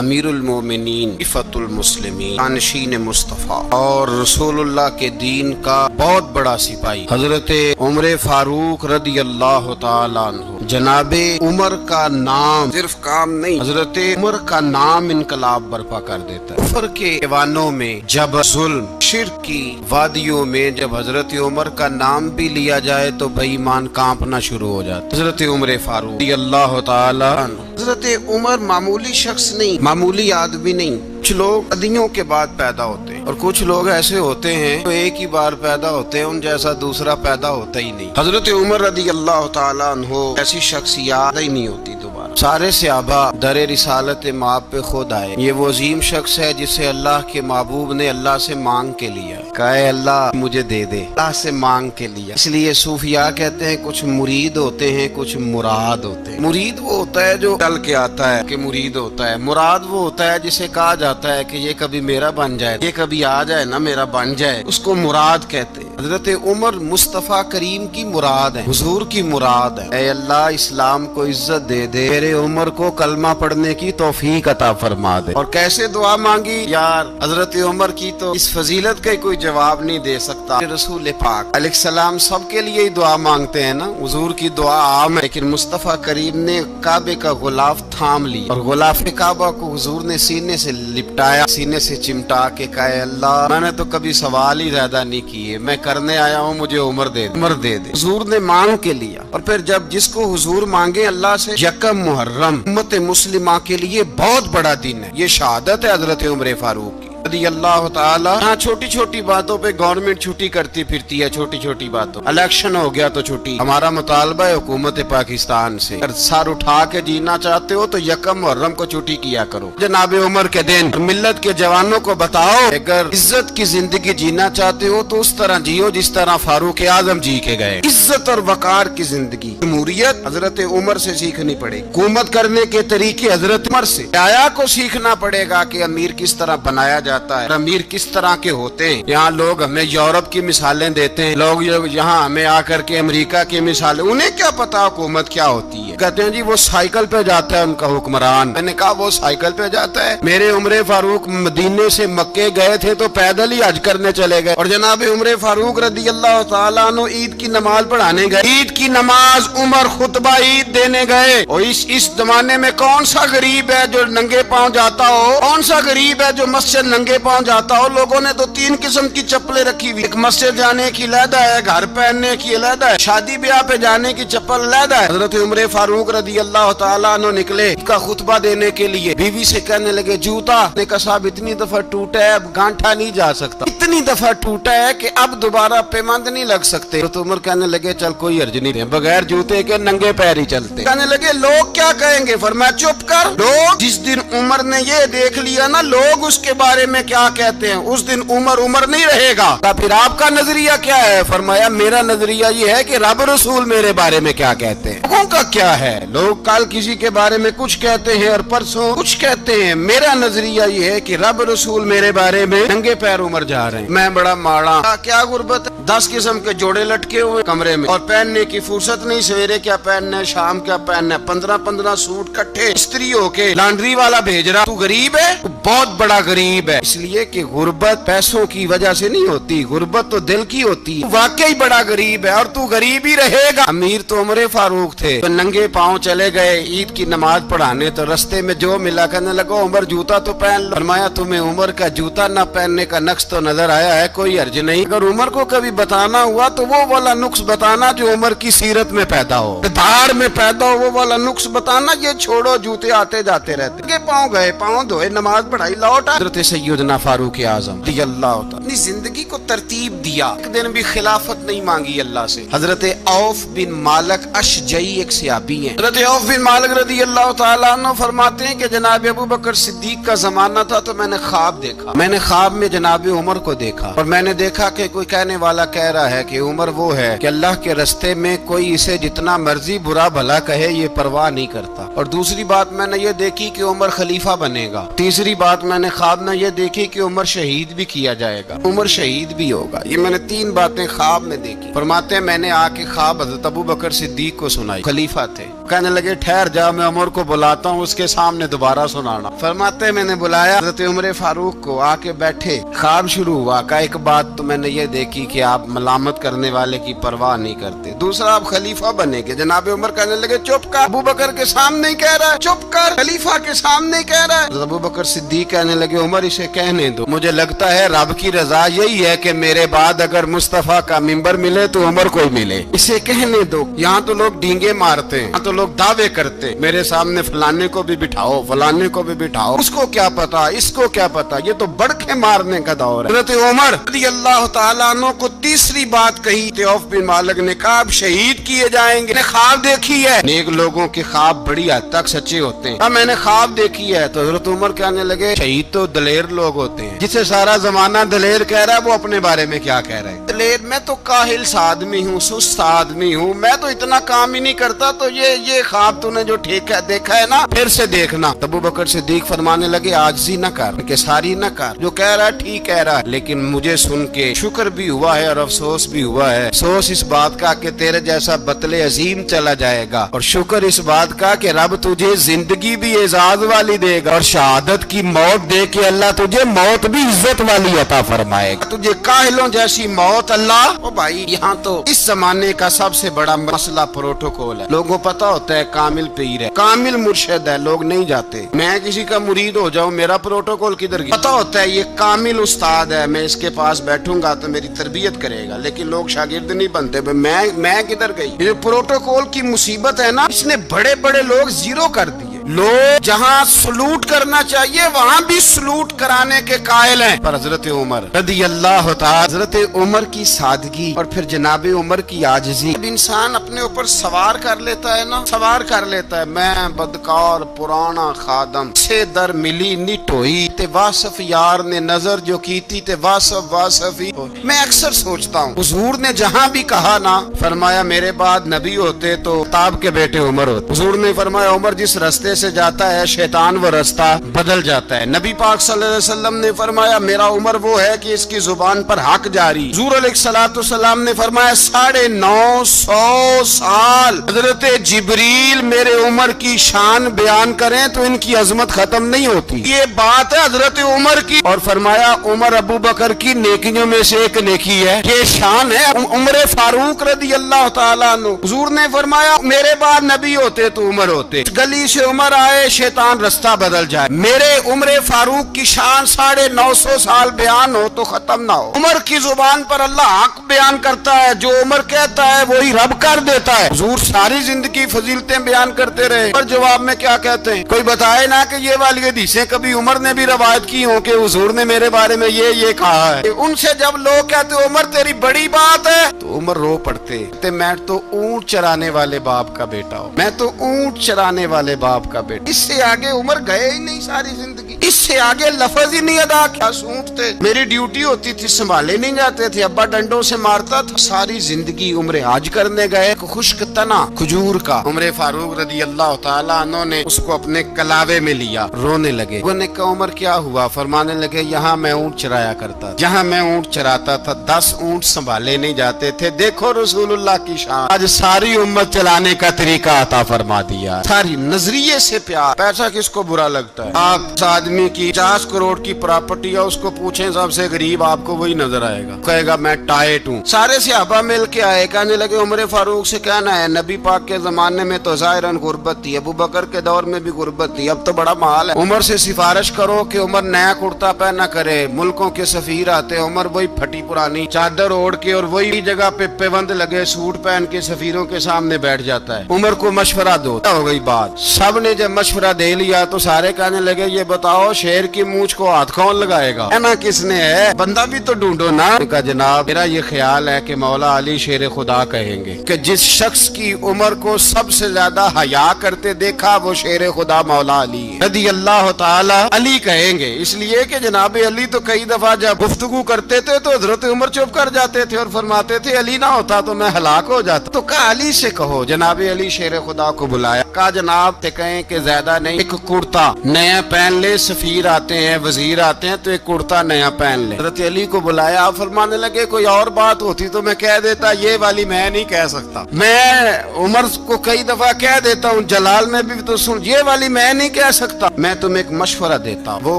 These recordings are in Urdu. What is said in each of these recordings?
امیر المومنین خلیفۃ المسلمین جانشین مصطفیٰ اور رسول اللہ کے دین کا بہت بڑا سپاہی حضرت عمر فاروق رضی اللہ تعالی عنہ۔ جناب عمر کا نام صرف کام نہیں، حضرت عمر کا نام انقلاب برپا کر دیتا ہے۔ کفر کے ایوانوں میں جب ظلم شرک کی وادیوں میں جب حضرت عمر کا نام بھی لیا جائے تو بے ایمان کانپنا شروع ہو جاتا ہے۔ حضرت عمر فاروق رضی اللہ تعالی عنہ۔ حضرت عمر معمولی شخص نہیں، معمولی آدمی نہیں۔ کچھ لوگ صدیوں کے بعد پیدا ہوتے ہیں اور کچھ لوگ ایسے ہوتے ہیں جو ایک ہی بار پیدا ہوتے ہیں، ان جیسا دوسرا پیدا ہوتا ہی نہیں۔ حضرت عمر رضی اللہ تعالی عنہ ایسی شخصیات ہی نہیں ہوتی دوبارہ۔ سارے صحابہ در رسالت مآب پہ خود آئے۔ یہ وہ عظیم شخص ہے جسے اللہ کے محبوب نے اللہ سے مانگ کے لیا، کہا اے اللہ مجھے دے دے، اللہ سے مانگ کے لیا۔ اس لیے صوفیاء کہتے ہیں کچھ مرید ہوتے ہیں، کچھ مراد ہوتے ہیں۔ مرید وہ ہوتا ہے جو چل کے آتا ہے کہ مرید ہوتا ہے، مراد وہ ہوتا ہے جسے کہا جاتا ہے کہ یہ کبھی میرا بن جائے، یہ کبھی آ جائے نا میرا بن جائے، اس کو مراد کہتے ہیں۔ حضرت عمر مصطفیٰ کریم کی مراد ہے، حضور کی مراد ہے۔ اے اللہ اسلام کو عزت دے دے، میرے عمر کو کلمہ پڑھنے کی توفیق عطا فرما دے۔ اور کیسے دعا مانگی یار، حضرت عمر کی تو اس فضیلت کا کوئی جواب نہیں دے سکتا۔ رسول پاک علیہ السلام سب کے لیے ہی دعا مانگتے ہیں نا، حضور کی دعا عام ہے، لیکن مصطفیٰ کریم نے کعبے کا غلاف تھام لی اور غلاف کعبہ کو حضور نے سینے سے لپٹایا، سینے سے چمٹا کے کہا اے اللہ میں نے تو کبھی سوال ہی زیادہ نہیں کیے، میں کرنے آیا ہوں، مجھے عمر دے دے، عمر دے دے۔ حضور نے مانگ کے لیا۔ اور پھر جب جس کو حضور مانگے اللہ سے، یکم محرم امت مسلمہ کے لیے بہت بڑا دن ہے، یہ شہادت ہے حضرت عمر فاروق کی رضی اللہ تعالی۔ ہاں چھوٹی چھوٹی باتوں پہ گورنمنٹ چھٹی کرتی پھرتی ہے، چھوٹی چھوٹی باتوں، الیکشن ہو گیا تو چھٹی۔ ہمارا مطالبہ ہے حکومت پاکستان سے، اگر سر اٹھا کے جینا چاہتے ہو تو یکم محرم کو چھٹی کیا کرو، جناب عمر کے دن۔ ملت کے جوانوں کو بتاؤ اگر عزت کی زندگی جینا چاہتے ہو تو اس طرح جیو جس طرح فاروق اعظم جی کے گئے، عزت اور وقار کی زندگی۔ جمہوریت حضرت عمر سے سیکھنی پڑے گی، حکومت کرنے کے طریقے حضرت عمر سے، حیا کو سیکھنا پڑے گا کہ امیر کس طرح بنایا جاتا ہے، امیر کس طرح کے ہوتے ہیں۔ یہاں لوگ ہمیں یورپ کی مثالیں دیتے ہیں، لوگ یہاں ہمیں آ کر کے امریکہ کی مثالیں، انہیں کیا پتا حکومت کیا ہوتی ہے، کہتے ہیں جی وہ سائیکل پہ جاتا ہے ان کا حکمران۔ میں نے کہا وہ سائیکل پہ جاتا ہے؟ میرے عمر فاروق مدینے سے مکے گئے تھے تو پیدل ہی حج کرنے چلے گئے، اور جناب عمر فاروق رضی اللہ تعالیٰ عنہ عید کی نماز پڑھانے گئے، عید کی نماز عمر خطبہ عید دینے گئے۔ اور اس زمانے میں کون سا غریب ہے جو ننگے پاؤں جاتا ہو، کون سا غریب ہے جو مسجد ننگے پاؤں جاتا ہو؟ لوگوں نے تو 3 قسم کی چپلیں رکھی ہوئی، ایک مسجد جانے کی علیحدہ ہے، گھر پہننے کی علیحدہ ہے، شادی بیاہ پہ جانے کی چپل علیحدہ ہے۔ حضرت عمر فاروق رضی اللہ تعالیٰ عنہ نکلے کا خطبہ دینے کے لیے، بیوی سے کہنے لگے جوتا، نے کہا صاحب اتنی دفعہ ٹوٹا ہے اب گانٹھا نہیں جا سکتا، اتنی دفعہ ٹوٹا ہے کہ اب دوبارہ پیمند نہیں لگ سکتے۔ تو عمر کہنے لگے چل کوئی حرج نہیں ہے، بغیر جوتے کے ننگے پیر ہی چلتے۔ کہنے لگے لوگ کیا کہیں گے؟ فرمایا چپ کر، لوگ جس دن عمر نے یہ دیکھ لیا نا لوگ اس کے بارے میں کیا کہتے ہیں، اس دن عمر نہیں رہے گا۔ پھر آپ کا نظریہ کیا ہے؟ فرمایا میرا نظریہ یہ ہے کہ رب رسول میرے بارے میں کیا کہتے ہیں۔ لوگوں کا کیا ہے؟ لوگ کل کسی کے بارے میں کچھ کہتے ہیں اور پرسوں کچھ کہتے ہیں، میرا نظریہ یہ ہے کہ رب رسول میرے بارے میں ننگے پیر عمر جا رہے ہیں، میں بڑا ماڑا، کیا غربت، 10 قسم کے جوڑے لٹکے ہوئے کمرے میں اور پہننے کی فرصت نہیں، سویرے کیا پہننا ہے شام کیا پہننا ہے، 15 سوٹ کٹھے استری ہو کے لانڈری والا بھیج رہا، تو غریب ہے، تو بہت بڑا غریب ہے۔ اس لیے کہ غربت پیسوں کی وجہ سے نہیں ہوتی، غربت تو دل کی ہوتی ہے، واقعی بڑا غریب ہے اور تو غریب ہی رہے گا۔ امیر تو عمر فاروق تھے، تو ننگے پاؤں چلے گئے عید کی نماز پڑھانے، تو رستے میں جو ملا کہنے لگا عمر جوتا تو پہن لو۔ فرمایا تمہیں عمر کا جوتا نہ پہننے کا نقص تو نظر آیا ہے، کوئی حرج نہیں، اگر عمر کو کبھی بتانا ہوا تو وہ والا نقص بتانا جو عمر کی سیرت میں پیدا ہو، دھاڑ میں پیدا ہو، وہ والا نقص بتانا، یہ چھوڑو جوتے آتے جاتے رہتے۔ ننگے پاؤں گئے، پاؤں دھوئے، نماز پڑھائی، لوٹ حضرت سیدنا فاروق اعظم رضی اللہ تعالی اپنی زندگی کو ترتیب دیا، ایک دن بھی خلافت نہیں مانگی اللہ سے۔ حضرت عوف بن مالک اشجعی ایک صحابی ہیں، حضرت عوف بن مالک رضی اللہ تعالیٰ عنہ فرماتے ہیں کہ جناب ابو بکر صدیق کا زمانہ تھا تو میں نے خواب دیکھا، میں نے خواب میں جناب عمر کو دیکھا اور میں نے دیکھا کہ کوئی کہنے والا کہہ رہا ہے کہ عمر وہ ہے کہ اللہ کے رستے میں کوئی اسے جتنا مرضی برا بھلا کہے یہ پرواہ نہیں کرتا، اور دوسری بات میں نے یہ دیکھی کہ عمر خلیفہ بنے گا، تیسری بات میں نے خواب میں یہ دیکھی کہ عمر شہید بھی کیا جائے گا، عمر شہید بھی ہوگا۔ یہ میں نے 3 باتیں خواب میں دیکھی۔ فرماتے ہیں میں نے آ کے خواب حضرت ابو بکر صدیق کو سنائی، خلیفہ تھے، کہنے لگے ٹھہر جا میں عمر کو بلاتا ہوں اس کے سامنے دوبارہ سنانا. فرماتے میں نے بلایا حضرت عمر فاروق کو, آ کے بیٹھے, خواب شروع ہوا. کہا ایک بات تو میں نے یہ دیکھی کہ آپ ملامت کرنے والے کی پرواہ نہیں کرتے, دوسرا آپ خلیفہ بنے گے. جناب عمر کہنے لگے چپ کر, ابو بکر کے سامنے ہی کہہ رہا ہے, چپ کر, خلیفہ کے سامنے ہی کہہ رہا ہے. ابو بکر صدیق کہنے لگے عمر اسے کہنے دو, مجھے لگتا ہے رب کی رضا یہی ہے کہ میرے بعد اگر مصطفیٰ کا ممبر ملے تو عمر کو ہی ملے, اسے کہنے دو. یہاں تو لوگ ڈینگے مارتے ہیں, یہاں تو لوگ دعوے کرتے, میرے سامنے فلانے کو بھی بٹھاؤ, فلانے کو بھی بٹھاؤ, اس کو کیا پتا, اس کو کیا پتا, یہ تو بڑکے مارنے کا دور ہے. حضرت عمر رضی اللہ تعالیٰ عنہ کو تیسری بات کہی. عوف بن مالک نے کہا اب شہید کیے جائیں گے, خواب دیکھی ہے. نیک لوگوں کے خواب بڑی حد تک سچے ہوتے ہیں. میں نے خواب دیکھی ہے. تو حضرت عمر کہنے لگے شہید تو دلیر لوگ ہوتے ہیں, جسے سارا زمانہ دلیر کہہ رہا ہے وہ اپنے بارے میں کیا کہہ رہا ہے. دلیر میں تو کاہل سا آدمی ہوں, سست آدمی ہوں, میں تو اتنا کام ہی نہیں کرتا, تو یہ خواب تو نے جو ٹھیک ہے دیکھا ہے نا پھر سے دیکھنا. ابو بکر صدیق فرمانے لگے عاجزی نہ کر, کہ ساری نہ کر, جو کہہ رہا ہے ٹھیک کہہ رہا ہے, لیکن مجھے سن کے شکر بھی ہوا ہے اور افسوس بھی ہوا ہے. افسوس اس بات کا کہ تیرے جیسا بطل عظیم چلا جائے گا, اور شکر اس بات کا کہ رب تجھے زندگی بھی اعزاز والی دے گا, اور شہادت کی موت دے کے اللہ تجھے موت بھی عزت والی عطا فرمائے گا, تجھے کاہلوں جیسی موت اللہ. او بھائی یہاں تو اس زمانے کا سب سے بڑا مسئلہ پروٹوکول ہے. لوگوں پتا ہوتا ہے کامل پیر ہے, کامل مرشد ہے, لوگ نہیں جاتے. میں کسی کا مرید ہو جاؤں میرا پروٹوکول کدھر گیا, پتا ہوتا ہے یہ کامل استاد ہے, میں اس کے پاس بیٹھوں گا تو میری تربیت کرے گا, لیکن لوگ شاگرد نہیں بنتے. میں کدھر گئی. یہ پروٹوکول کی مصیبت ہے نا, اس نے بڑے بڑے لوگ زیرو کر دیے. لوگ جہاں سلوٹ کرنا چاہیے وہاں بھی سلوٹ کرانے کے قائل ہیں. پر حضرت عمر رضی اللہ تعالی, حضرت عمر کی سادگی اور پھر جناب عمر کی عاجزی, اب انسان اپنے اوپر سوار کر لیتا ہے نا, سوار کر لیتا ہے. میں بدکار پرانا خادم سے در ملی نٹ ہوئی, تے واصف یار نے نظر جو کیتی تے واصف ہی. میں اکثر سوچتا ہوں حضور نے جہاں بھی کہا نا, فرمایا میرے بعد نبی ہوتے تو تاب کے بیٹے عمر ہوتے. حضور نے فرمایا عمر جس رستے سے جاتا ہے شیطان وہ رستہ بدل جاتا ہے. نبی پاک صلی اللہ علیہ وسلم نے فرمایا میرا عمر وہ ہے کہ اس کی زبان پر حق جاری. حضور علیہ الصلوۃ والسلام نے فرمایا 950 سال حضرت جبریل میرے عمر کی شان بیان کریں تو ان کی عظمت ختم نہیں ہوتی. یہ بات ہے حضرت عمر کی, اور فرمایا عمر ابو بکر کی نیکیوں میں سے ایک نیکی ہے, یہ شان ہے عمر فاروق رضی اللہ تعالیٰ عنہ. حضور نے فرمایا میرے بعد نبی ہوتے تو عمر ہوتے, گلی سے عمر آئے شیطان رستہ بدل جائے. میرے عمر فاروق کی شان 950 سال بیان ہو تو ختم نہ ہو. عمر کی زبان پر اللہ حق بیان کرتا ہے, جو عمر کہتا ہے وہی رب کر دیتا ہے. حضور ساری زندگی فضیلتیں بیان کرتے رہے, اور جواب میں کیا کہتے ہیں, کوئی بتائے نا کہ یہ والی حدیثیں کبھی عمر نے بھی روایت کی ہوں کہ حضور نے میرے بارے میں یہ کہا ہے. ان سے جب لوگ کہتے عمر تیری بڑی بات ہے تو عمر رو پڑتے, میں تو اونٹ چرانے والے باپ کا بیٹا ہوں, میں تو اونٹ چرانے والے باپ کا بیٹا. اس سے آگے عمر گئے ہی نہیں ساری زندگی, اس سے آگے لفظ ہی نہیں ادا کیا. سونٹ تھے, میری ڈیوٹی ہوتی تھی, سنبھالے نہیں جاتے تھے, ابا ڈنڈوں سے مارتا تھا. ساری زندگی عمر حج کرنے گئے, خشک تنا کھجور کا عمر فاروق رضی اللہ تعالیٰ عنہ نے اس کو اپنے کلاوے میں لیا, رونے لگے. وہ نے کہا عمر کیا ہوا؟ فرمانے لگے یہاں میں اونٹ چرایا کرتا, جہاں میں اونٹ چراتا تھا 10 اونٹ سنبھالے نہیں جاتے تھے. دیکھو رسول اللہ کی شان, آج ساری امت چلانے کا طریقہ عطا فرما دیا. ساری نظریے سے پیار. پیسہ کس کو برا لگتا ہے؟ آپ آدمی کی 50 کروڑ کی پراپرٹی ہے, اس کو پوچھیں سب سے غریب, آپ کو وہی نظر آئے گا, کہے گا میں ٹائٹ ہوں. سارے صحابہ مل کے آئے, کہنے لگے عمر فاروق سے کہنا ہے نبی پاک کے زمانے میں تو ظاہراً غربت تھی, ابو بکر کے دور میں بھی غربت تھی, اب تو بڑا مال ہے. عمر سے سفارش کرو کہ عمر نیا کرتا پہنا کرے. ملکوں کے سفیر آتے, عمر وہی پھٹی پرانی چادر اوڑھ کے اور وہی جگہ پہ پیوند لگے سوٹ پہن کے سفیروں کے سامنے بیٹھ جاتا ہے. عمر کو مشورہ دو, ہو گئی بات. سب نے جب مشورہ دے لیا تو سارے کہنے لگے یہ بتاؤ شیر کی مونچھ کو ہاتھ کون لگائے گا؟ نا کس نے ہے, بندہ بھی تو ڈھونڈو نا. کہا جناب میرا یہ خیال ہے کہ مولا علی شیر خدا کہیں گے, کہ جس شخص کی عمر کو سب سے زیادہ حیا کرتے دیکھا وہ شیر خدا مولا علی رضی اللہ تعالی علی کہیں گے. اس لیے کہ جناب علی تو کئی دفعہ جب گفتگو کرتے تھے تو حضرت عمر چپ کر جاتے تھے اور فرماتے تھے علی نہ ہوتا تو میں ہلاک ہو جاتا. تو کہا علی سے کہو. جناب علی شیر خدا کو بلایا, کہا جناب تے کہیں ہیں کہ زیادہ نہیں، ایک کرتا نیا پہن لے، سفیر آتے ہیں، وزیر آتے ہیں تو ایک کرتا نیا پہن لے۔ حضرت علی کو بلایا، آپ فرمانے لگے کوئی اور بات ہوتی تو میں کہہ دیتا، یہ والی میں نہیں کہہ سکتا، میں عمر کو کئی دفعہ کہہ دیتا ہوں، جلال میں بھی تو سن، یہ والی میں نہیں کہہ سکتا، میں تمہیں ایک مشورہ دیتا ہوں۔ وہ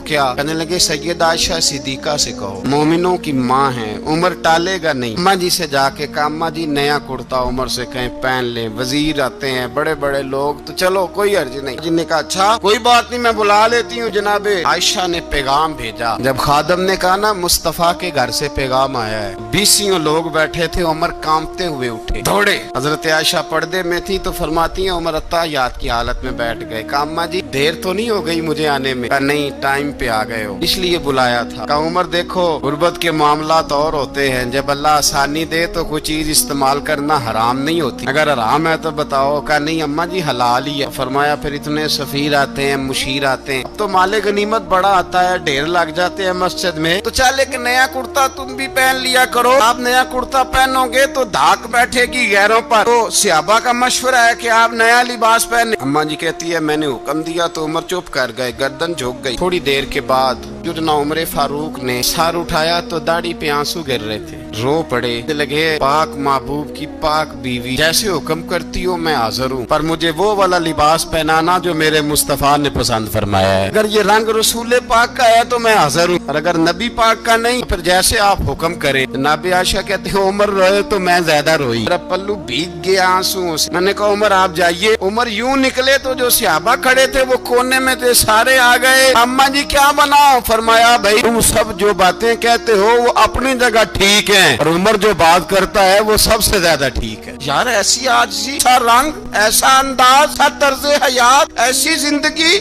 کیا؟ کہنے لگے سیدہ عائشہ صدیقہ سے کہو، مومنوں کی ماں ہیں، عمر ٹالے گا نہیں، اماں جی سے جا کے کہا اماں جی نیا کرتا عمر سے کہیں پہن لیں، وزیر آتے ہیں، بڑے بڑے لوگ، تو چلو کوئی حرج نہیں۔ جن نے کہا اچھا کوئی بات نہیں، میں بلا لیتی ہوں جناب۔ عائشہ نے پیغام بھیجا، جب خادم نے کہا نا مصطفیٰ کے گھر سے پیغام آیا ہے، 20 لوگ بیٹھے تھے، عمر کانپتے ہوئے اٹھے دوڑے۔ حضرت عائشہ پردے میں تھی تو فرماتی ہیں عمر اتحیات کی حالت میں بیٹھ گئے۔ کہا اماں جی دیر تو نہیں ہو گئی مجھے آنے میں؟ کہا نہیں، ٹائم پہ آ گئے ہو، اس لیے بلایا تھا۔ کہا عمر دیکھو غربت کے معاملات اور ہوتے ہیں، جب اللہ آسانی دے تو کوئی چیز استعمال کرنا حرام نہیں ہوتی، اگر حرام ہے تو بتاؤ۔ کہا نہیں اماں جی حلال ہی ہے۔ فرمایا پھر اتنے سفیر آتے ہیں، مشیر آتے ہیں، اب تو مال غنیمت بڑا آتا ہے، ڈھیر لگ جاتے ہیں مسجد میں، تو چل ایک نیا کرتا تم بھی پہن لیا کرو، آپ نیا کرتا پہنو گے تو دھاک بیٹھے گی غیروں پر۔ تو صحابہ کا مشورہ ہے کہ آپ نیا لباس پہنے۔ اماں جی کہتی ہے میں نے حکم دیا تو عمر چپ کر گئے، گردن جھک گئی۔ تھوڑی دیر کے بعد جتنا عمر فاروق نے سر اٹھایا تو داڑھی پہ آنسو گر رہے تھے، رو پڑے، لگے پاک محبوب کی پاک بیوی جیسے حکم کرتی ہو میں حاضر ہوں، پر مجھے وہ والا لباس پہنانا جو میرے مصطفیٰ نے پسند فرمایا ہے، اگر یہ رنگ رسول پاک کا ہے تو میں حاضر ہوں، اور اگر نبی پاک کا نہیں پھر جیسے آپ حکم کریں۔ جناب عائشہ کہتے ہیں عمر روئے تو میں زیادہ روئی، میرا پلو بھیگ گیا آنسو سے۔ میں نے کہا عمر آپ جائیے۔ عمر یوں نکلے تو جو صحابہ کھڑے تھے وہ کونے میں تھے، سارے آ گئے، اماں جی کیا بناؤ؟ فرمایا بھائی تم سب جو باتیں کہتے ہو وہ اپنی جگہ ٹھیک ہیں، اور عمر جو بات کرتا ہے وہ سب سے زیادہ ٹھیک ہے۔ یار ایسی عاجزی، ایسا رنگ، ایسا انداز، ایسا طرز حیات، ایسی زندگی